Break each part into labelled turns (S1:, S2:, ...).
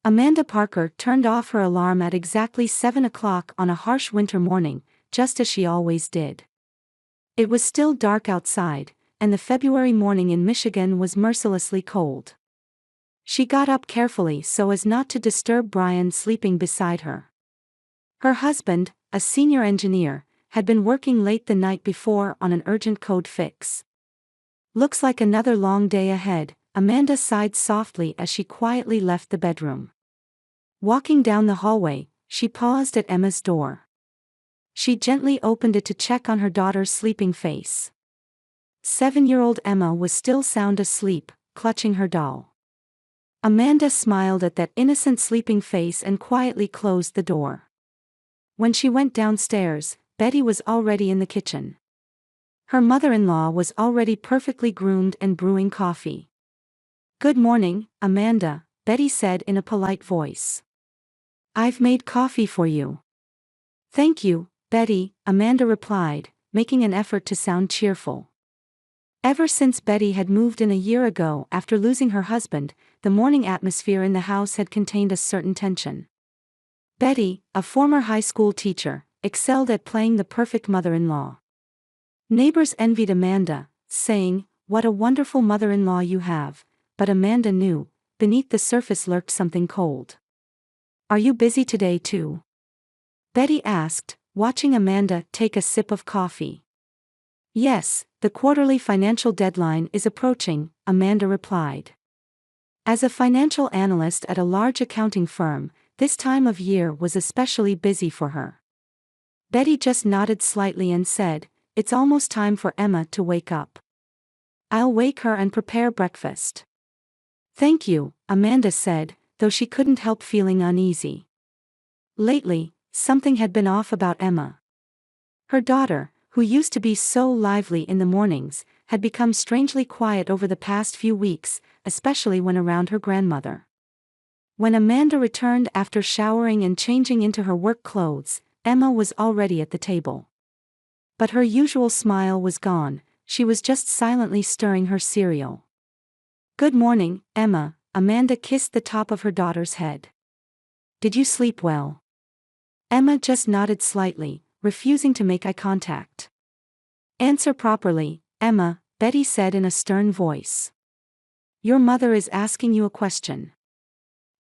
S1: Amanda Parker turned off her alarm at exactly 7 o'clock on a harsh winter morning, just as she always did. It was still dark outside, and the February morning in Michigan was mercilessly cold. She got up carefully so as not to disturb Brian sleeping beside her. Her husband, a senior engineer, had been working late the night before on an urgent code fix. "Looks like another long day ahead," Amanda sighed softly as she quietly left the bedroom. Walking down the hallway, she paused at Emma's door. She gently opened it to check on her daughter's sleeping face. 7-year-old Emma was still sound asleep, clutching her doll. Amanda smiled at that innocent sleeping face and quietly closed the door. When she went downstairs, Betty was already in the kitchen. Her mother-in-law was already perfectly groomed and brewing coffee. "Good morning, Amanda," Betty said in a polite voice. "I've made coffee for you." "Thank you, Betty," Amanda replied, making an effort to sound cheerful. Ever since Betty had moved in a year ago after losing her husband, the morning atmosphere in the house had contained a certain tension. Betty, a former high school teacher, excelled at playing the perfect mother-in-law. Neighbors envied Amanda, saying, "What a wonderful mother-in-law you have," but Amanda knew, beneath the surface lurked something cold. "Are you busy today too?" Betty asked, watching Amanda take a sip of coffee. "Yes, the quarterly financial deadline is approaching," Amanda replied. As a financial analyst at a large accounting firm, this time of year was especially busy for her. Betty just nodded slightly and said, "It's almost time for Emma to wake up. I'll wake her and prepare breakfast." "Thank you," Amanda said, though she couldn't help feeling uneasy. Lately, something had been off about Emma. Her daughter, who used to be so lively in the mornings, had become strangely quiet over the past few weeks, especially when around her grandmother. When Amanda returned after showering and changing into her work clothes, Emma was already at the table. But her usual smile was gone, she was just silently stirring her cereal. "Good morning, Emma," Amanda kissed the top of her daughter's head. "Did you sleep well?" Emma just nodded slightly, refusing to make eye contact. "Answer properly, Emma," Betty said in a stern voice. "Your mother is asking you a question."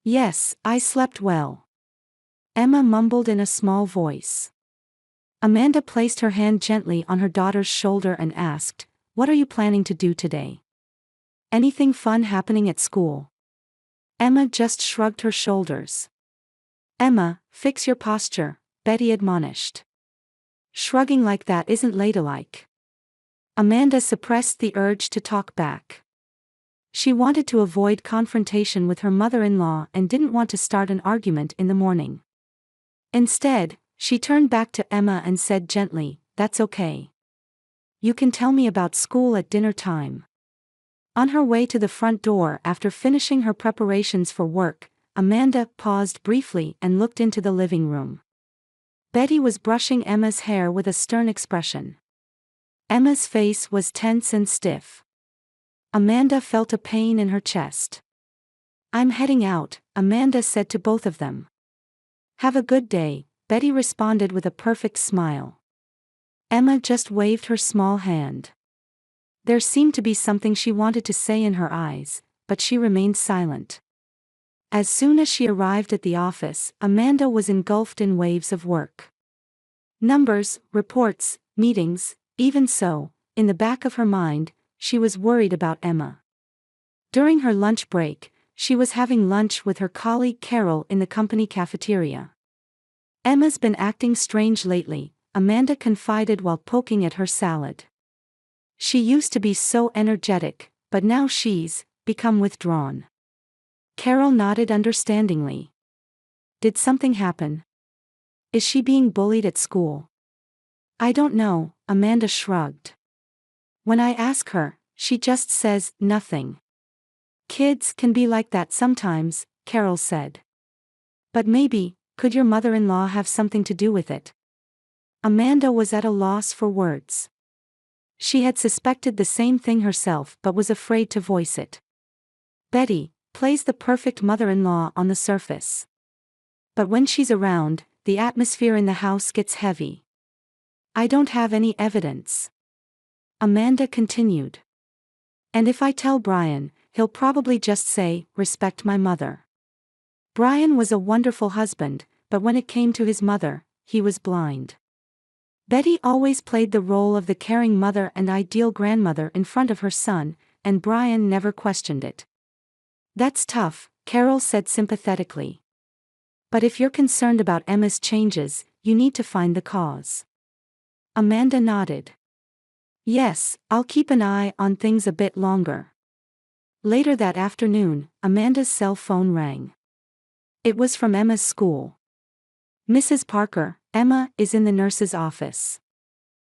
S1: "Yes, I slept well," Emma mumbled in a small voice. Amanda placed her hand gently on her daughter's shoulder and asked, "What are you planning to do today? Anything fun happening at school?" Emma just shrugged her shoulders. "Emma, fix your posture," Betty admonished. "Shrugging like that isn't ladylike." Amanda suppressed the urge to talk back. She wanted to avoid confrontation with her mother-in-law and didn't want to start an argument in the morning. Instead, she turned back to Emma and said gently, "That's okay. You can tell me about school at dinner time." On her way to the front door after finishing her preparations for work, Amanda paused briefly and looked into the living room. Betty was brushing Emma's hair with a stern expression. Emma's face was tense and stiff. Amanda felt a pain in her chest. "I'm heading out," Amanda said to both of them. "Have a good day," Betty responded with a perfect smile. Emma just waved her small hand. There seemed to be something she wanted to say in her eyes, but she remained silent. As soon as she arrived at the office, Amanda was engulfed in waves of work. Numbers, reports, meetings. Even so, in the back of her mind, she was worried about Emma. During her lunch break, she was having lunch with her colleague Carol in the company cafeteria. "Emma's been acting strange lately," Amanda confided while poking at her salad. "She used to be so energetic, but now she's become withdrawn." Carol nodded understandingly. "Did something happen? Is she being bullied at school?" "I don't know," Amanda shrugged. "When I ask her, she just says nothing." "Kids can be like that sometimes," Carol said. "But maybe, could your mother-in-law have something to do with it?" Amanda was at a loss for words. She had suspected the same thing herself but was afraid to voice it. "Betty, plays the perfect mother-in-law on the surface. But when she's around, the atmosphere in the house gets heavy. I don't have any evidence. Amanda continued. And if I tell Brian, he'll probably just say, respect my mother. Brian was a wonderful husband, but when it came to his mother, he was blind. Betty always played the role of the caring mother and ideal grandmother in front of her son, and Brian never questioned it. That's tough, Carol said sympathetically. But if you're concerned about Emma's changes, you need to find the cause. Amanda nodded. Yes, I'll keep an eye on things a bit longer. Later that afternoon, Amanda's cell phone rang. It was from Emma's school. Mrs. Parker, Emma is in the nurse's office.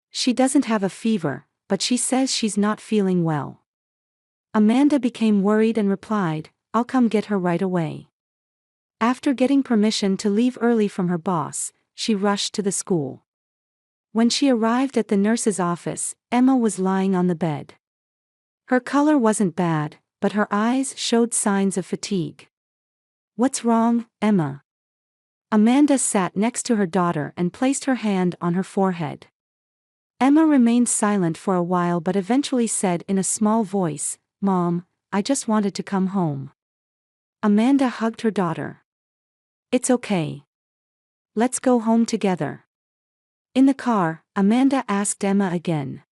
S1: She doesn't have a fever, but she says she's not feeling well. Amanda became worried and replied, I'll come get her right away. After getting permission to leave early from her boss, she rushed to the school. When she arrived at the nurse's office, Emma was lying on the bed. Her color wasn't bad, but her eyes showed signs of fatigue. What's wrong, Emma? Amanda sat next to her daughter and placed her hand on her forehead. Emma remained silent for a while but eventually said in a small voice, Mom, I just wanted to come home. Amanda hugged her daughter. It's okay. Let's go home together. In the car, Amanda asked Emma again.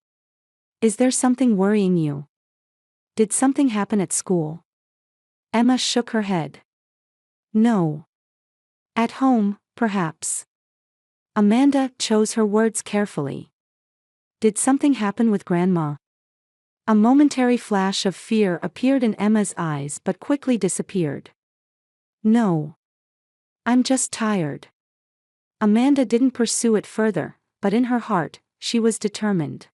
S1: Is there something worrying you? Did something happen at school? Emma shook her head. No. At home, perhaps. Amanda chose her words carefully. Did something happen with Grandma? A momentary flash of fear appeared in Emma's eyes but quickly disappeared. No. I'm just tired. Amanda didn't pursue it further, but in her heart, she was determined.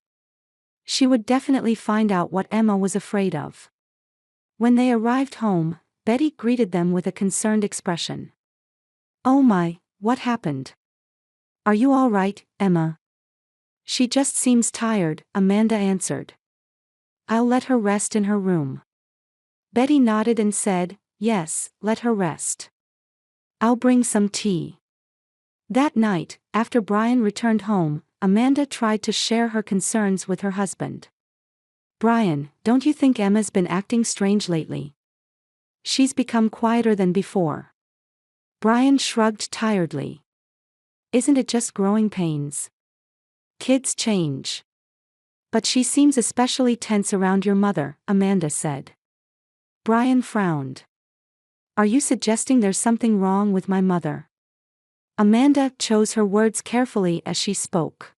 S1: She would definitely find out what Emma was afraid of. When they arrived home, Betty greeted them with a concerned expression. Oh my, what happened? Are you all right, Emma? She just seems tired, Amanda answered. I'll let her rest in her room. Betty nodded and said, yes, let her rest. I'll bring some tea. That night, after Brian returned home, Amanda tried to share her concerns with her husband. Brian, don't you think Emma's been acting strange lately? She's become quieter than before. Brian shrugged tiredly. Isn't it just growing pains? Kids change. But she seems especially tense around your mother, Amanda said. Brian frowned. Are you suggesting there's something wrong with my mother? Amanda chose her words carefully as she spoke.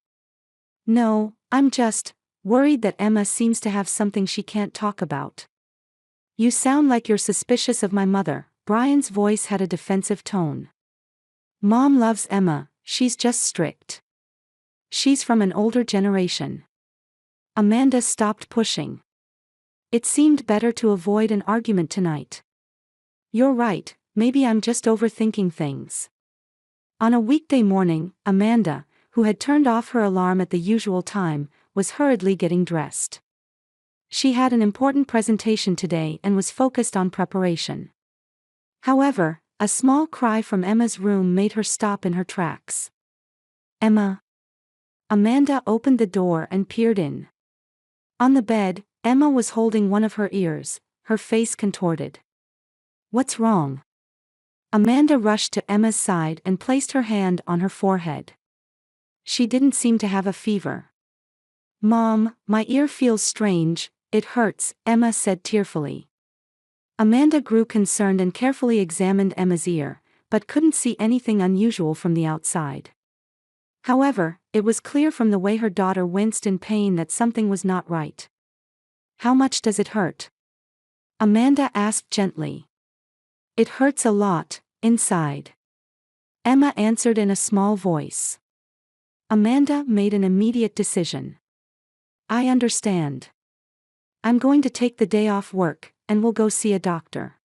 S1: No, I'm just worried that Emma seems to have something she can't talk about. You sound like you're suspicious of my mother. Brian's voice had a defensive tone. Mom loves Emma, she's just strict. She's from an older generation. Amanda stopped pushing. It seemed better to avoid an argument tonight. You're right, maybe I'm just overthinking things. On a weekday morning, Amanda, who had turned off her alarm at the usual time, was hurriedly getting dressed. She had an important presentation today and was focused on preparation. However, a small cry from Emma's room made her stop in her tracks. Emma. Amanda opened the door and peered in. On the bed, Emma was holding one of her ears, her face contorted. What's wrong? Amanda rushed to Emma's side and placed her hand on her forehead. She didn't seem to have a fever. Mom, my ear feels strange, it hurts, Emma said tearfully. Amanda grew concerned and carefully examined Emma's ear, but couldn't see anything unusual from the outside. However, it was clear from the way her daughter winced in pain that something was not right. How much does it hurt? Amanda asked gently. It hurts a lot, inside. Emma answered in a small voice. Amanda made an immediate decision. I understand. I'm going to take the day off work, and we'll go see a doctor.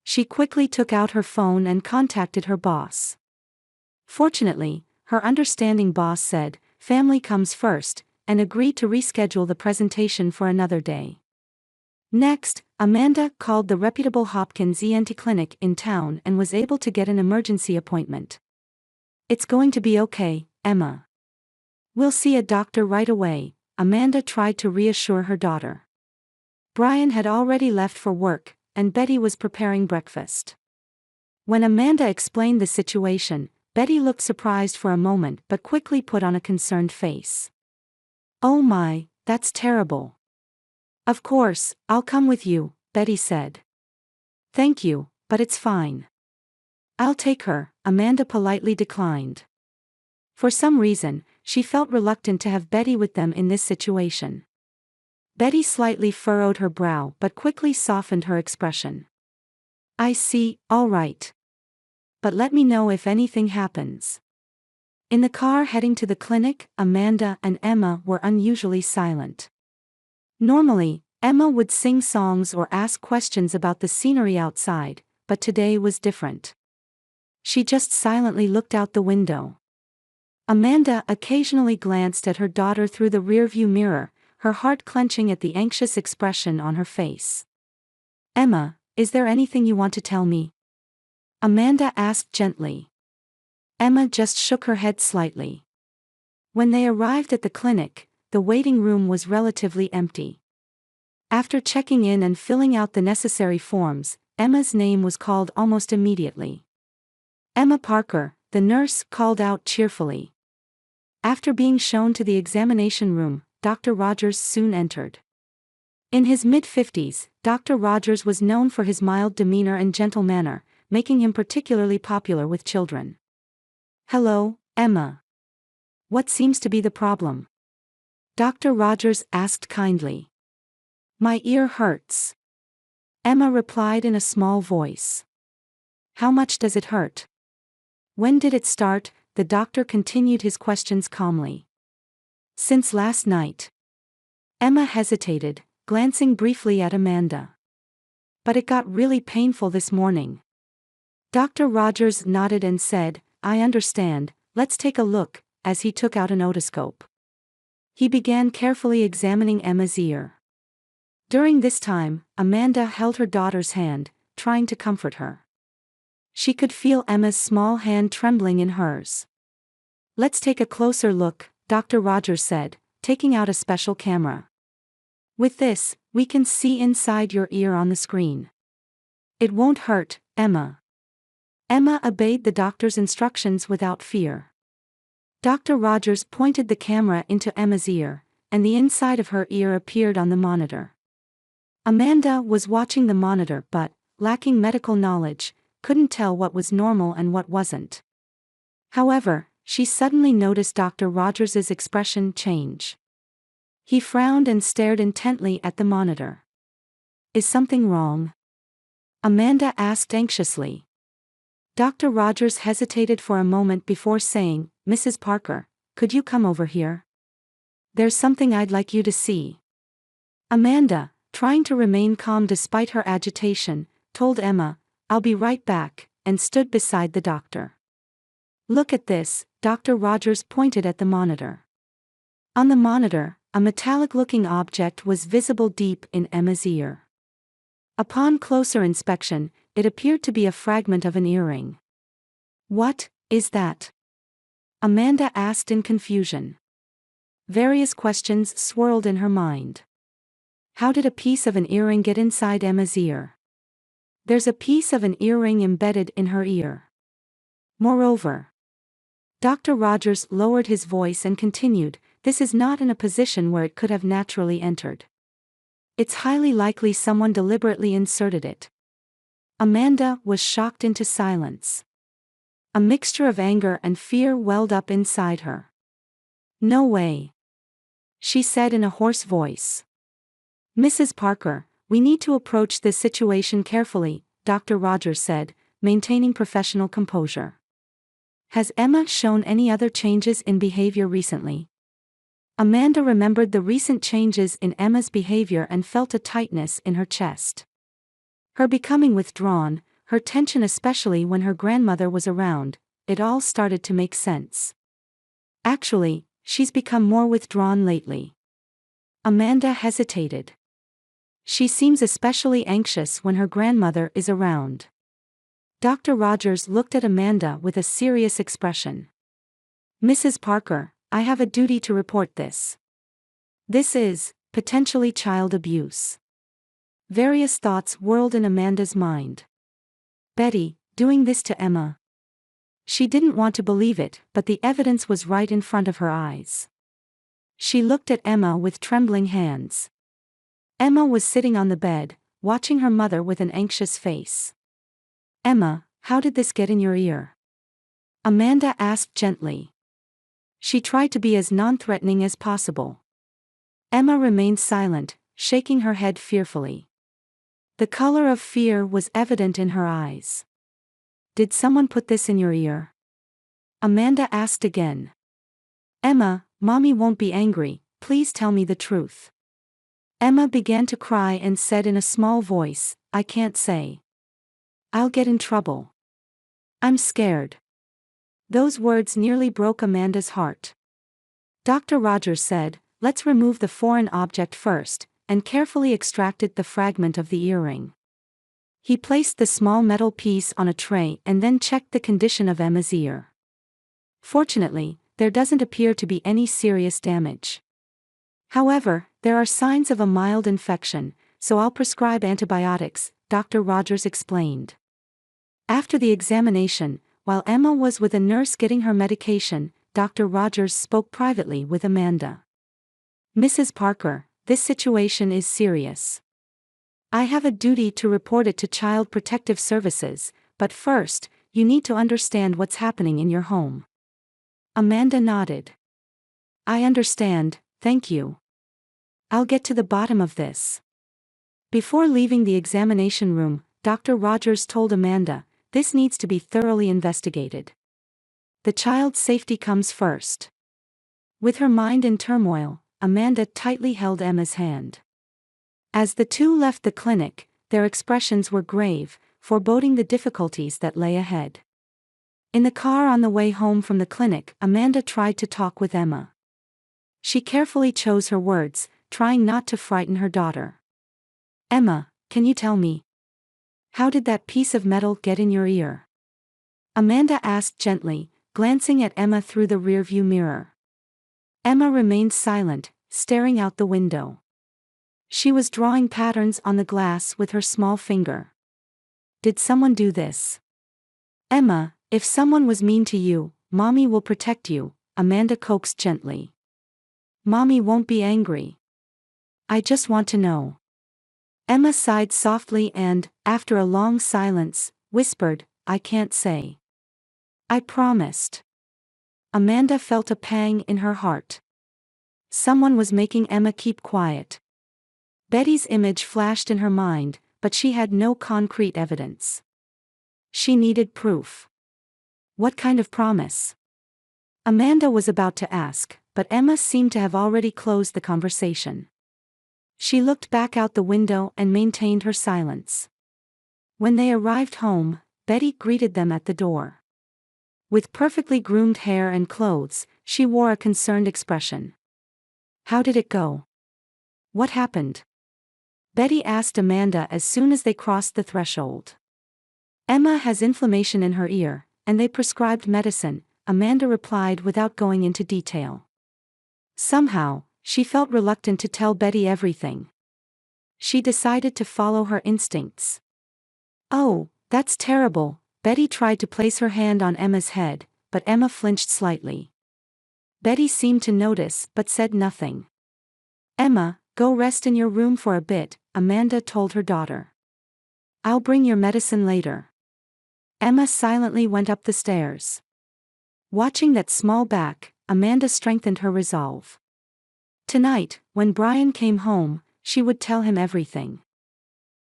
S1: She quickly took out her phone and contacted her boss. Fortunately, her understanding boss said, family comes first, and agreed to reschedule the presentation for another day. Next, Amanda called the reputable Hopkins ENT clinic in town and was able to get an emergency appointment. "It's going to be okay, Emma. We'll see a doctor right away," Amanda tried to reassure her daughter. Brian had already left for work, and Betty was preparing breakfast. When Amanda explained the situation, Betty looked surprised for a moment but quickly put on a concerned face. "Oh my, that's terrible." "Of course, I'll come with you," Betty said. "Thank you, but it's fine." "I'll take her," Amanda politely declined. For some reason, she felt reluctant to have Betty with them in this situation. Betty slightly furrowed her brow but quickly softened her expression. "I see, all right. But let me know if anything happens." In the car heading to the clinic, Amanda and Emma were unusually silent. Normally, Emma would sing songs or ask questions about the scenery outside, but today was different. She just silently looked out the window. Amanda occasionally glanced at her daughter through the rearview mirror, her heart clenching at the anxious expression on her face. "Emma, is there anything you want to tell me?" Amanda asked gently. Emma just shook her head slightly. When they arrived at the clinic, the waiting room was relatively empty. After checking in and filling out the necessary forms, Emma's name was called almost immediately. "Emma Parker," the nurse called out cheerfully. After being shown to the examination room, Dr. Rogers soon entered. In his mid-50s, Dr. Rogers was known for his mild demeanor and gentle manner, making him particularly popular with children. "Hello, Emma. What seems to be the problem?" Dr. Rogers asked kindly. "My ear hurts," Emma replied in a small voice. "How much does it hurt? When did it start?" The doctor continued his questions calmly. "Since last night." Emma hesitated, glancing briefly at Amanda. "But it got really painful this morning." Dr. Rogers nodded and said, "I understand, let's take a look," as he took out an otoscope. He began carefully examining Emma's ear. During this time, Amanda held her daughter's hand, trying to comfort her. She could feel Emma's small hand trembling in hers. "Let's take a closer look," Dr. Rogers said, taking out a special camera. "With this, we can see inside your ear on the screen. It won't hurt, Emma." Emma obeyed the doctor's instructions without fear. Dr. Rogers pointed the camera into Emma's ear, and the inside of her ear appeared on the monitor. Amanda was watching the monitor but, lacking medical knowledge, couldn't tell what was normal and what wasn't. However, she suddenly noticed Dr. Rogers's expression change. He frowned and stared intently at the monitor. "Is something wrong?" Amanda asked anxiously. Dr. Rogers hesitated for a moment before saying, "Mrs. Parker, could you come over here? There's something I'd like you to see." Amanda, trying to remain calm despite her agitation, told Emma, "I'll be right back," and stood beside the doctor. "Look at this," Dr. Rogers pointed at the monitor. On the monitor, a metallic-looking object was visible deep in Emma's ear. Upon closer inspection, it appeared to be a fragment of an earring. "What is that?" Amanda asked in confusion. Various questions swirled in her mind. How did a piece of an earring get inside Emma's ear? There's a piece of an earring embedded in her ear. Moreover, Dr. Rogers lowered his voice and continued, "This is not in a position where it could have naturally entered. It's highly likely someone deliberately inserted it." Amanda was shocked into silence. A mixture of anger and fear welled up inside her. "No way," she said in a hoarse voice. "Mrs. Parker, we need to approach this situation carefully," Dr. Rogers said, maintaining professional composure. "Has Emma shown any other changes in behavior recently?" Amanda remembered the recent changes in Emma's behavior and felt a tightness in her chest. Her becoming withdrawn, her tension especially when her grandmother was around, it all started to make sense. "Actually, she's become more withdrawn lately." Amanda hesitated. She seems especially anxious when her grandmother is around. Dr. Rogers looked at Amanda with a serious expression. Mrs. Parker, I have a duty to report this. This is, potentially child abuse. Various thoughts whirled in Amanda's mind. Betty, doing this to Emma. She didn't want to believe it, but the evidence was right in front of her eyes. She looked at Emma with trembling hands. Emma was sitting on the bed, watching her mother with an anxious face. Emma, how did this get in your ear? Amanda asked gently. She tried to be as non-threatening as possible. Emma remained silent, shaking her head fearfully. The color of fear was evident in her eyes. Did someone put this in your ear? Amanda asked again. Emma, Mommy won't be angry, please tell me the truth. Emma began to cry and said in a small voice, I can't say. I'll get in trouble. I'm scared. Those words nearly broke Amanda's heart. Dr. Rogers said, let's remove the foreign object first, and carefully extracted the fragment of the earring. He placed the small metal piece on a tray and then checked the condition of Emma's ear. Fortunately, there doesn't appear to be any serious damage. However, there are signs of a mild infection, so I'll prescribe antibiotics, Dr. Rogers explained. After the examination, while Emma was with a nurse getting her medication, Dr. Rogers spoke privately with Amanda. Mrs. Parker, this situation is serious. I have a duty to report it to Child Protective Services, but first, you need to understand what's happening in your home. Amanda nodded. I understand, thank you. I'll get to the bottom of this. Before leaving the examination room, Dr. Rogers told Amanda, this needs to be thoroughly investigated. The child's safety comes first. With her mind in turmoil, Amanda tightly held Emma's hand. As the two left the clinic, their expressions were grave, foreboding the difficulties that lay ahead. In the car on the way home from the clinic, Amanda tried to talk with Emma. She carefully chose her words, trying not to frighten her daughter. Emma, can you tell me? How did that piece of metal get in your ear? Amanda asked gently, glancing at Emma through the rearview mirror. Emma remained silent, staring out the window. She was drawing patterns on the glass with her small finger. Did someone do this? Emma, if someone was mean to you, Mommy will protect you, Amanda coaxed gently. Mommy won't be angry. I just want to know. Emma sighed softly and, after a long silence, whispered, I can't say. I promised. Amanda felt a pang in her heart. Someone was making Emma keep quiet. Betty's image flashed in her mind, but she had no concrete evidence. She needed proof. What kind of promise? Amanda was about to ask, but Emma seemed to have already closed the conversation. She looked back out the window and maintained her silence. When they arrived home, Betty greeted them at the door. With perfectly groomed hair and clothes, she wore a concerned expression. How did it go? What happened? Betty asked Amanda as soon as they crossed the threshold. Emma has inflammation in her ear, and they prescribed medicine, Amanda replied without going into detail. Somehow, she felt reluctant to tell Betty everything. She decided to follow her instincts. Oh, that's terrible, Betty tried to place her hand on Emma's head, but Emma flinched slightly. Betty seemed to notice but said nothing. Emma, go rest in your room for a bit, Amanda told her daughter. I'll bring your medicine later. Emma silently went up the stairs. Watching that small back, Amanda strengthened her resolve. Tonight, when Brian came home, she would tell him everything.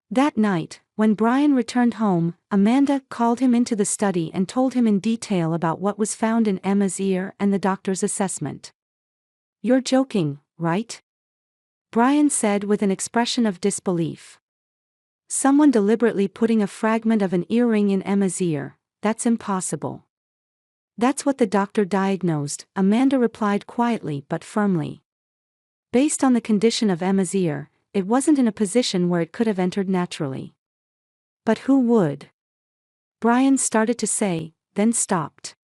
S1: That night, when Brian returned home, Amanda called him into the study and told him in detail about what was found in Emma's ear and the doctor's assessment. You're joking, right? Brian said with an expression of disbelief. Someone deliberately putting a fragment of an earring in Emma's ear, that's impossible. That's what the doctor diagnosed, Amanda replied quietly but firmly. Based on the condition of Emma's ear, it wasn't in a position where it could have entered naturally. But who would? Brian started to say, then stopped.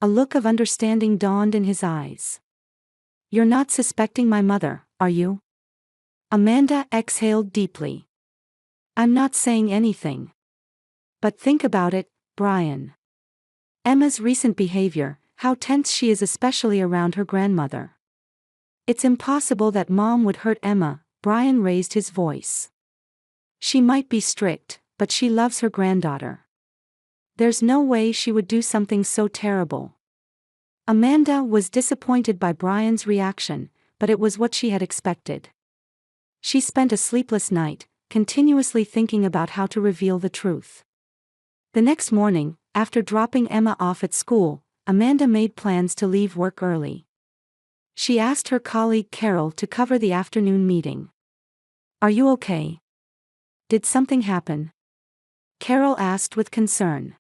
S1: A look of understanding dawned in his eyes. You're not suspecting my mother, are you? Amanda exhaled deeply. I'm not saying anything. But think about it, Brian. Emma's recent behavior, how tense she is especially around her grandmother. It's impossible that Mom would hurt Emma. Brian raised his voice. She might be strict, but she loves her granddaughter. There's no way she would do something so terrible. Amanda was disappointed by Brian's reaction, but it was what she had expected. She spent a sleepless night, continuously thinking about how to reveal the truth. The next morning, after dropping Emma off at school, Amanda made plans to leave work early. She asked her colleague Carol to cover the afternoon meeting. Are you okay? Did something happen? Carol asked with concern.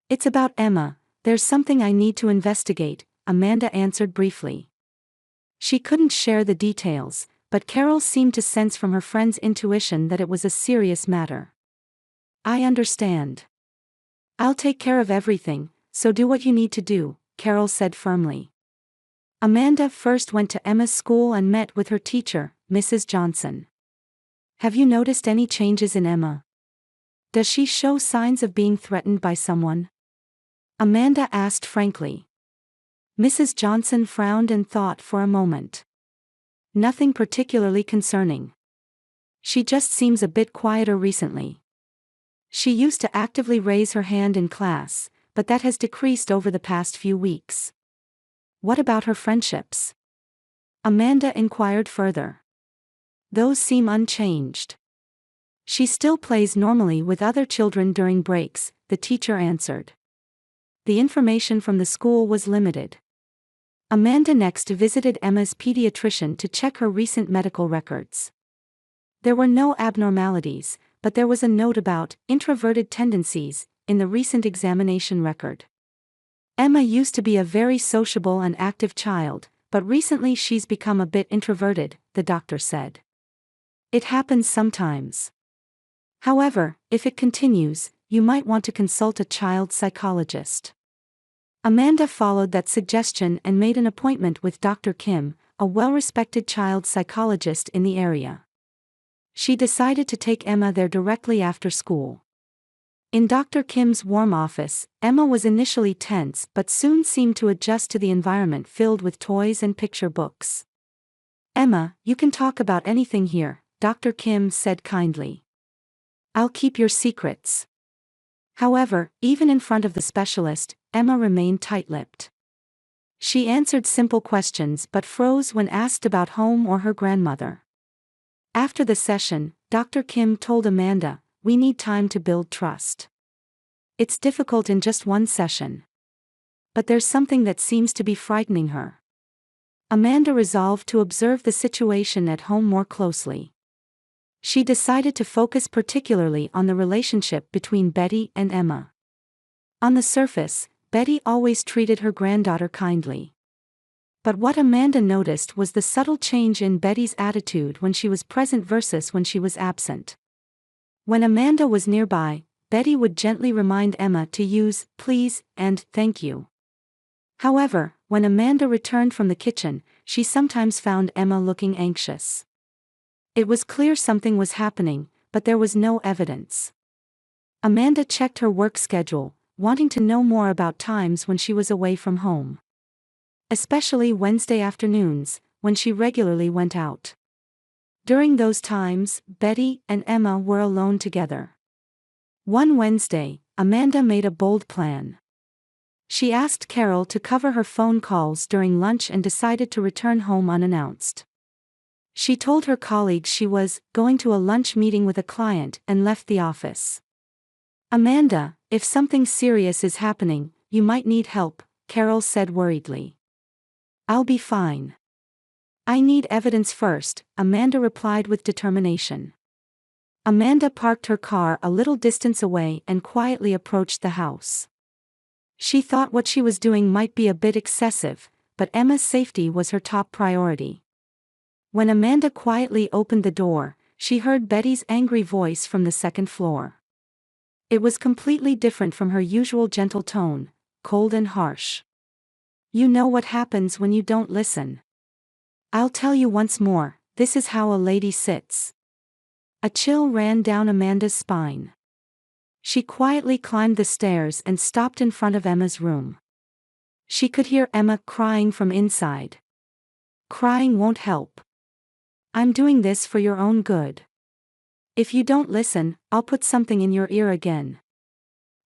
S1: It's about Emma, there's something I need to investigate, Amanda answered briefly. She couldn't share the details, but Carol seemed to sense from her friend's intuition that it was a serious matter. I understand. I'll take care of everything, so do what you need to do, Carol said firmly. Amanda first went to Emma's school and met with her teacher, Mrs. Johnson. Have you noticed any changes in Emma? Does she show signs of being threatened by someone? Amanda asked frankly. Mrs. Johnson frowned and thought for a moment. Nothing particularly concerning. She just seems a bit quieter recently. She used to actively raise her hand in class, but that has decreased over the past few weeks. What about her friendships? Amanda inquired further. Those seem unchanged. She still plays normally with other children during breaks, the teacher answered. The information from the school was limited. Amanda next visited Emma's pediatrician to check her recent medical records. There were no abnormalities, but there was a note about introverted tendencies in the recent examination record. Emma used to be a very sociable and active child, but recently she's become a bit introverted, the doctor said. It happens sometimes. However, if it continues, you might want to consult a child psychologist. Amanda followed that suggestion and made an appointment with Dr. Kim, a well-respected child psychologist in the area. She decided to take Emma there directly after school. In Dr. Kim's warm office, Emma was initially tense but soon seemed to adjust to the environment filled with toys and picture books. Emma, you can talk about anything here, Dr. Kim said kindly. I'll keep your secrets. However, even in front of the specialist, Emma remained tight-lipped. She answered simple questions but froze when asked about home or her grandmother. After the session, Dr. Kim told Amanda, we need time to build trust. It's difficult in just one session. But there's something that seems to be frightening her. Amanda resolved to observe the situation at home more closely. She decided to focus particularly on the relationship between Betty and Emma. On the surface, Betty always treated her granddaughter kindly. But what Amanda noticed was the subtle change in Betty's attitude when she was present versus when she was absent. When Amanda was nearby, Betty would gently remind Emma to use please and thank you. However, when Amanda returned from the kitchen, she sometimes found Emma looking anxious. It was clear something was happening, but there was no evidence. Amanda checked her work schedule, wanting to know more about times when she was away from home. Especially Wednesday afternoons, when she regularly went out. During those times, Betty and Emma were alone together. One Wednesday, Amanda made a bold plan. She asked Carol to cover her phone calls during lunch and decided to return home unannounced. She told her colleagues she was going to a lunch meeting with a client and left the office. Amanda, if something serious is happening, you might need help, Carol said worriedly. I'll be fine. I need evidence first, Amanda replied with determination. Amanda parked her car a little distance away and quietly approached the house. She thought what she was doing might be a bit excessive, but Emma's safety was her top priority. When Amanda quietly opened the door, she heard Betty's angry voice from the second floor. It was completely different from her usual gentle tone, cold and harsh. "You know what happens when you don't listen. I'll tell you once more, this is how a lady sits." A chill ran down Amanda's spine. She quietly climbed the stairs and stopped in front of Emma's room. She could hear Emma crying from inside. "Crying won't help. I'm doing this for your own good. If you don't listen, I'll put something in your ear again."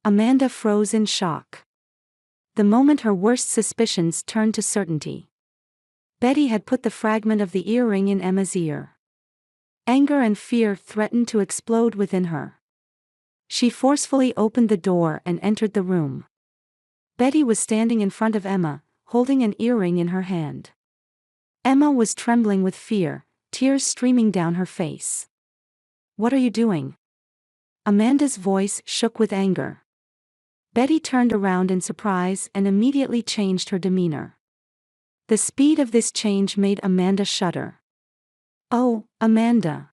S1: Amanda froze in shock. The moment her worst suspicions turned to certainty. Betty had put the fragment of the earring in Emma's ear. Anger and fear threatened to explode within her. She forcefully opened the door and entered the room. Betty was standing in front of Emma, holding an earring in her hand. Emma was trembling with fear, tears streaming down her face. "What are you doing?" Amanda's voice shook with anger. Betty turned around in surprise and immediately changed her demeanor. The speed of this change made Amanda shudder. "Oh, Amanda.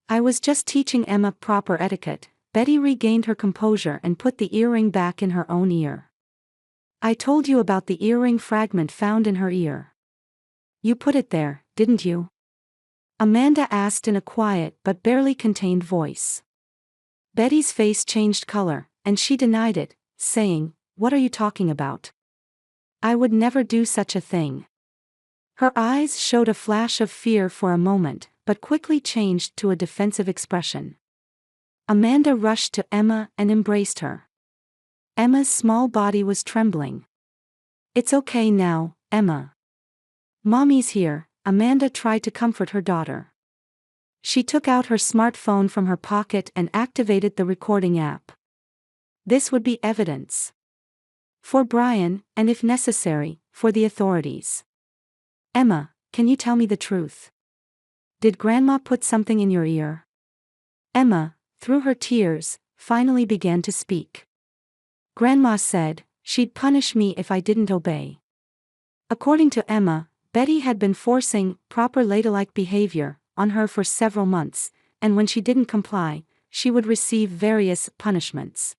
S1: I was just teaching Emma proper etiquette." Betty regained her composure and put the earring back in her own ear. "I told you about the earring fragment found in her ear. You put it there, didn't you?" Amanda asked in a quiet but barely contained voice. Betty's face changed color, and she denied it, saying, "What are you talking about? I would never do such a thing." Her eyes showed a flash of fear for a moment, but quickly changed to a defensive expression. Amanda rushed to Emma and embraced her. Emma's small body was trembling. "It's okay now, Emma. Mommy's here." Amanda tried to comfort her daughter. She took out her smartphone from her pocket and activated the recording app. This would be evidence. For Brian, and if necessary, for the authorities. "Emma, can you tell me the truth? Did Grandma put something in your ear?" Emma, through her tears, finally began to speak. "Grandma said she'd punish me if I didn't obey." According to Emma, Betty had been forcing proper ladylike behavior on her for several months, and when she didn't comply, she would receive various punishments.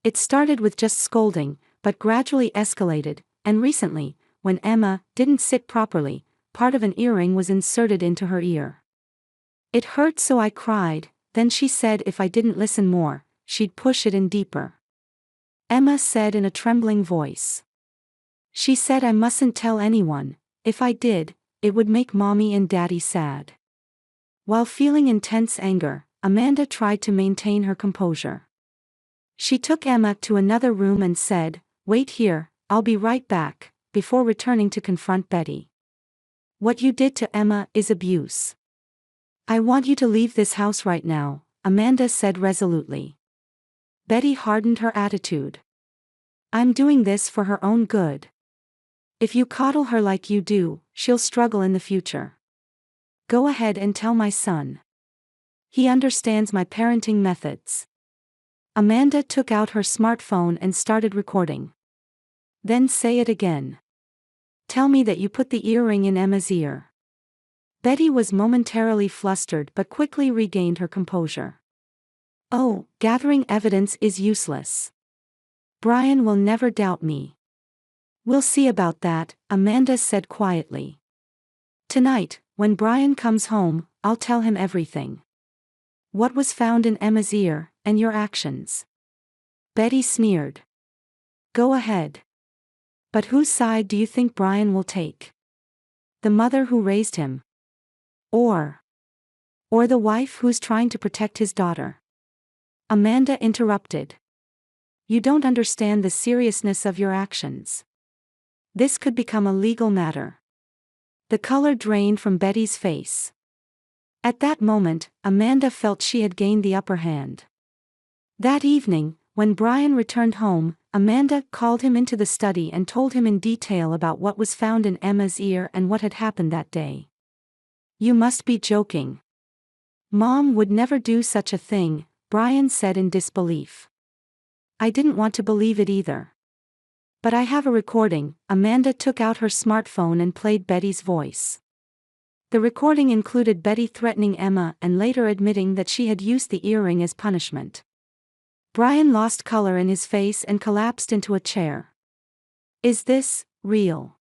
S1: It started with just scolding, but gradually escalated, and recently, when Emma didn't sit properly, part of an earring was inserted into her ear. "It hurt so I cried," then she said if I didn't listen more, she'd push it in deeper. Emma said in a trembling voice. "She said I mustn't tell anyone. If I did, it would make Mommy and Daddy sad." While feeling intense anger, Amanda tried to maintain her composure. She took Emma to another room and said, "Wait here, I'll be right back," before returning to confront Betty. "What you did to Emma is abuse. I want you to leave this house right now," Amanda said resolutely. Betty hardened her attitude. "I'm doing this for her own good. If you coddle her like you do, she'll struggle in the future. Go ahead and tell my son. He understands my parenting methods." Amanda took out her smartphone and started recording. "Then say it again. Tell me that you put the earring in Emma's ear." Betty was momentarily flustered but quickly regained her composure. "Oh, gathering evidence is useless. Brian will never doubt me." "We'll see about that," Amanda said quietly. "Tonight, when Brian comes home, I'll tell him everything. What was found in Emma's ear, and your actions." Betty sneered. "Go ahead. But whose side do you think Brian will take? The mother who raised him? Or the wife who's trying to protect his daughter?" Amanda interrupted. "You don't understand the seriousness of your actions. This could become a legal matter." The color drained from Betty's face. At that moment, Amanda felt she had gained the upper hand. That evening, when Brian returned home, Amanda called him into the study and told him in detail about what was found in Emma's ear and what had happened that day. "You must be joking. Mom would never do such a thing," Brian said in disbelief. "I didn't want to believe it either. But I have a recording." Amanda took out her smartphone and played Betty's voice. The recording included Betty threatening Emma and later admitting that she had used the earring as punishment. Brian lost color in his face and collapsed into a chair. "Is this real?"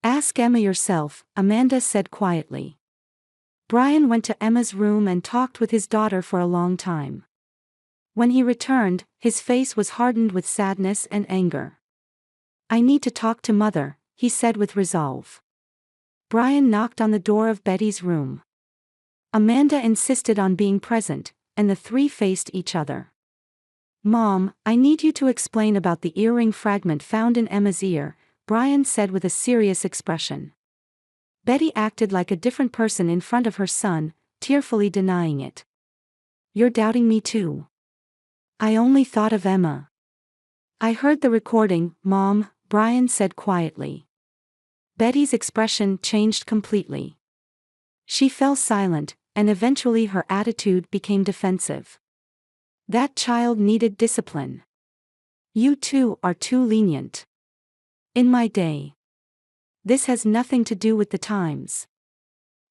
S1: "Ask Emma yourself," Amanda said quietly. Brian went to Emma's room and talked with his daughter for a long time. When he returned, his face was hardened with sadness and anger. "I need to talk to Mother," he said with resolve. Brian knocked on the door of Betty's room. Amanda insisted on being present, and the three faced each other. "Mom, I need you to explain about the earring fragment found in Emma's ear," Brian said with a serious expression. Betty acted like a different person in front of her son, tearfully denying it. "You're doubting me too." "I only thought of Emma." "I heard the recording, Mom," Brian said quietly. Betty's expression changed completely. She fell silent, and eventually her attitude became defensive. "That child needed discipline. You two are too lenient. In my day. This has nothing to do with the times."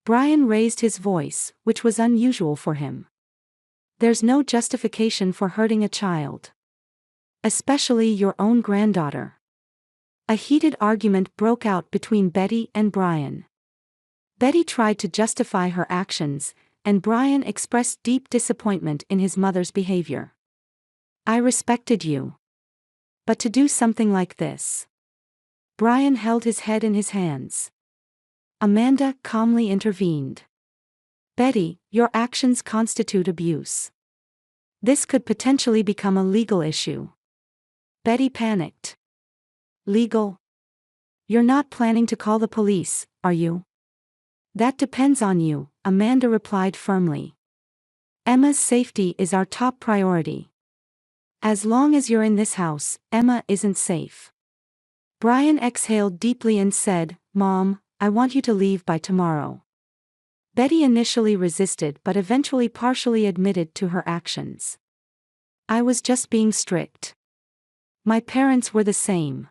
S1: Brian raised his voice, which was unusual for him. "There's no justification for hurting a child. Especially your own granddaughter." A heated argument broke out between Betty and Brian. Betty tried to justify her actions, and Brian expressed deep disappointment in his mother's behavior. "I respected you. But to do something like this." Brian held his head in his hands. Amanda calmly intervened. "Betty, your actions constitute abuse. This could potentially become a legal issue." Betty panicked. "Legal? You're not planning to call the police, are you?" "That depends on you," Amanda replied firmly. "Emma's safety is our top priority. As long as you're in this house, Emma isn't safe." Brian exhaled deeply and said, "Mom, I want you to leave by tomorrow." Betty initially resisted but eventually partially admitted to her actions. "I was just being strict. My parents were the same.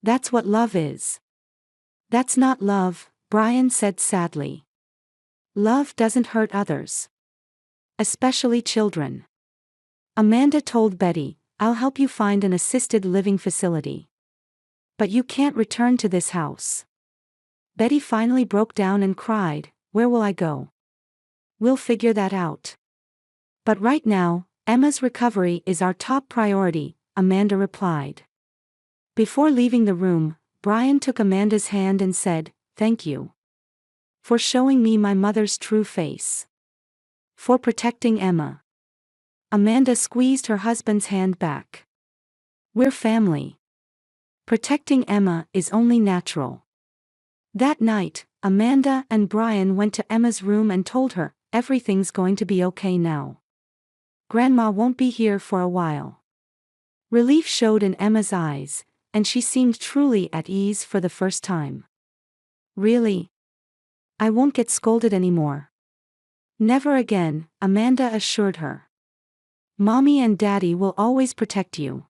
S1: That's what love is." "That's not love," Brian said sadly. "Love doesn't hurt others. Especially children." Amanda told Betty, "I'll help you find an assisted living facility. But you can't return to this house." Betty finally broke down and cried, "Where will I go?" "We'll figure that out. But right now, Emma's recovery is our top priority," Amanda replied. Before leaving the room, Brian took Amanda's hand and said, "Thank you. For showing me my mother's true face. For protecting Emma." Amanda squeezed her husband's hand back. "We're family. Protecting Emma is only natural." That night, Amanda and Brian went to Emma's room and told her, "Everything's going to be okay now. Grandma won't be here for a while." Relief showed in Emma's eyes, and she seemed truly at ease for the first time. "Really? I won't get scolded anymore." "Never again," Amanda assured her. "Mommy and Daddy will always protect you."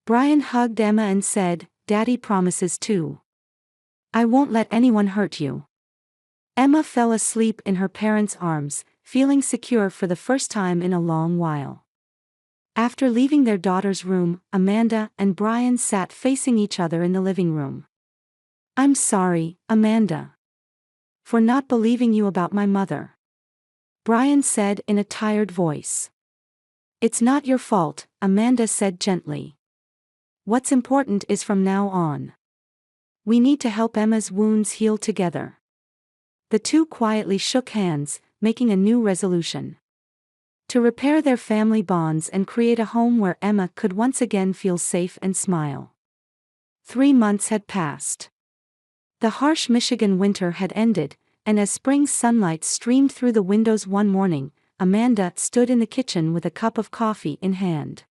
S1: Brian hugged Emma and said, "Daddy promises too. I won't let anyone hurt you." Emma fell asleep in her parents' arms, feeling secure for the first time in a long while. After leaving their daughter's room, Amanda and Brian sat facing each other in the living room. "I'm sorry, Amanda. For not believing you about my mother," Brian said in a tired voice. "It's not your fault," Amanda said gently. "What's important is from now on. We need to help Emma's wounds heal together." The two quietly shook hands, making a new resolution. To repair their family bonds and create a home where Emma could once again feel safe and smile. 3 months had passed. The harsh Michigan winter had ended, and as spring sunlight streamed through the windows one morning, Amanda stood in the kitchen with a cup of coffee in hand.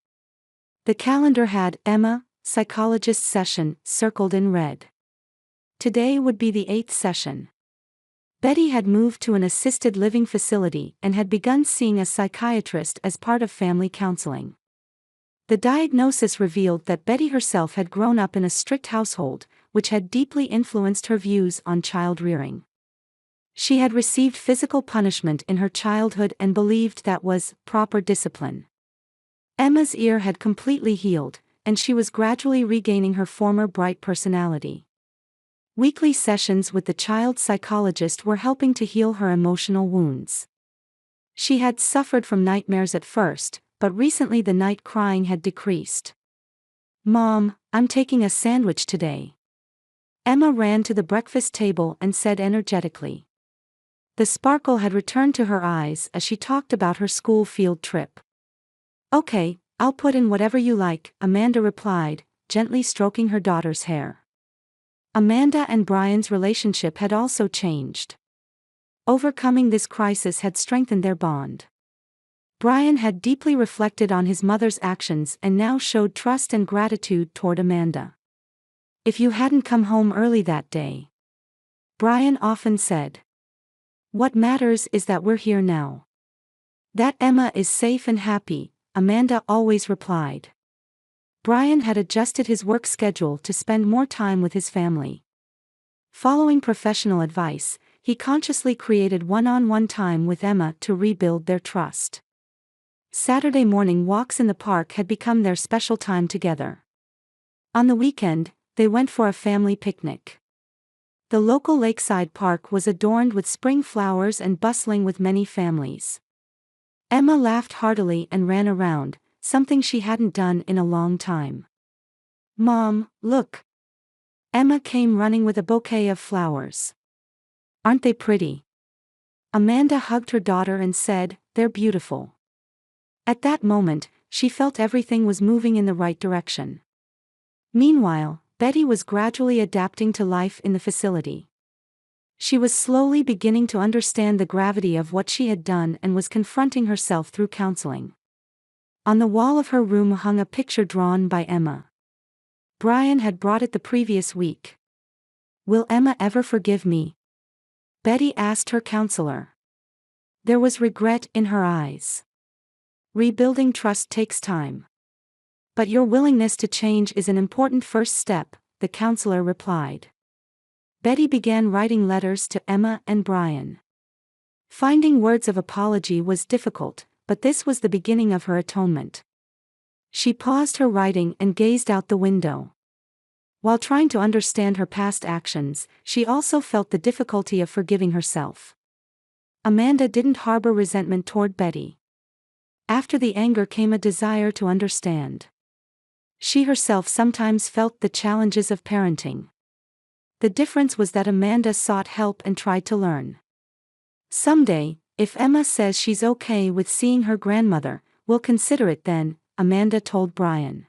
S1: The calendar had Emma, psychologist session, circled in red. Today would be the 8th session. Betty had moved to an assisted living facility and had begun seeing a psychiatrist as part of family counseling. The diagnosis revealed that Betty herself had grown up in a strict household, which had deeply influenced her views on child rearing. She had received physical punishment in her childhood and believed that was proper discipline. Emma's ear had completely healed, and she was gradually regaining her former bright personality. Weekly sessions with the child psychologist were helping to heal her emotional wounds. She had suffered from nightmares at first, but recently the night crying had decreased. "Mom, I'm taking a sandwich today." Emma ran to the breakfast table and said energetically. The sparkle had returned to her eyes as she talked about her school field trip. "Okay, I'll put in whatever you like," Amanda replied, gently stroking her daughter's hair. Amanda and Brian's relationship had also changed. Overcoming this crisis had strengthened their bond. Brian had deeply reflected on his mother's actions and now showed trust and gratitude toward Amanda. "If you hadn't come home early that day," Brian often said, "what matters is that we're here now." "That Emma is safe and happy," Amanda always replied. Brian had adjusted his work schedule to spend more time with his family. Following professional advice, he consciously created one-on-one time with Emma to rebuild their trust. Saturday morning walks in the park had become their special time together. On the weekend, they went for a family picnic. The local lakeside park was adorned with spring flowers and bustling with many families. Emma laughed heartily and ran around, something she hadn't done in a long time. "Mom, look." Emma came running with a bouquet of flowers. "Aren't they pretty?" Amanda hugged her daughter and said, "They're beautiful." At that moment, she felt everything was moving in the right direction. Meanwhile, Betty was gradually adapting to life in the facility. She was slowly beginning to understand the gravity of what she had done and was confronting herself through counseling. On the wall of her room hung a picture drawn by Emma. Brian had brought it the previous week. "Will Emma ever forgive me?" Betty asked her counselor. There was regret in her eyes. "Rebuilding trust takes time. But your willingness to change is an important first step," the counselor replied. Betty began writing letters to Emma and Brian. Finding words of apology was difficult, but this was the beginning of her atonement. She paused her writing and gazed out the window. While trying to understand her past actions, she also felt the difficulty of forgiving herself. Amanda didn't harbor resentment toward Betty. After the anger came a desire to understand. She herself sometimes felt the challenges of parenting. The difference was that Amanda sought help and tried to learn. "Someday, if Emma says she's okay with seeing her grandmother, we'll consider it then," Amanda told Brian.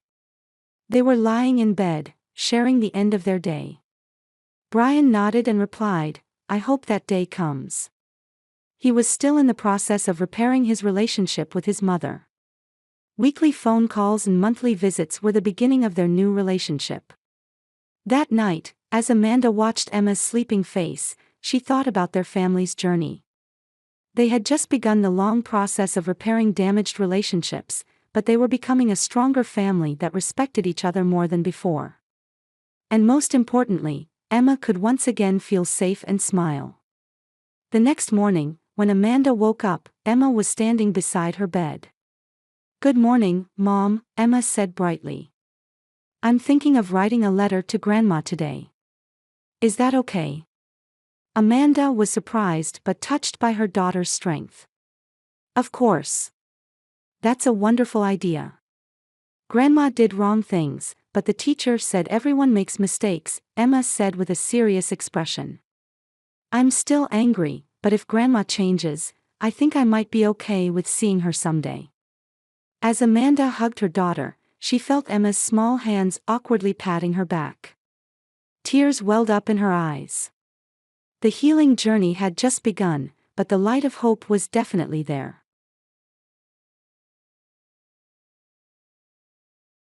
S1: They were lying in bed, sharing the end of their day. Brian nodded and replied, "I hope that day comes." He was still in the process of repairing his relationship with his mother. Weekly phone calls and monthly visits were the beginning of their new relationship. That night, as Amanda watched Emma's sleeping face, she thought about their family's journey. They had just begun the long process of repairing damaged relationships, but they were becoming a stronger family that respected each other more than before. And most importantly, Emma could once again feel safe and smile. The next morning, when Amanda woke up, Emma was standing beside her bed. "Good morning, Mom," Emma said brightly. "I'm thinking of writing a letter to Grandma today. Is that okay?" Amanda was surprised but touched by her daughter's strength. "Of course. That's a wonderful idea. Grandma did wrong things, but the teacher said everyone makes mistakes," Emma said with a serious expression. "I'm still angry, but if Grandma changes, I think I might be okay with seeing her someday." As Amanda hugged her daughter, she felt Emma's small hands awkwardly patting her back. Tears welled up in her eyes. The healing journey had just begun, but the light of hope was definitely there.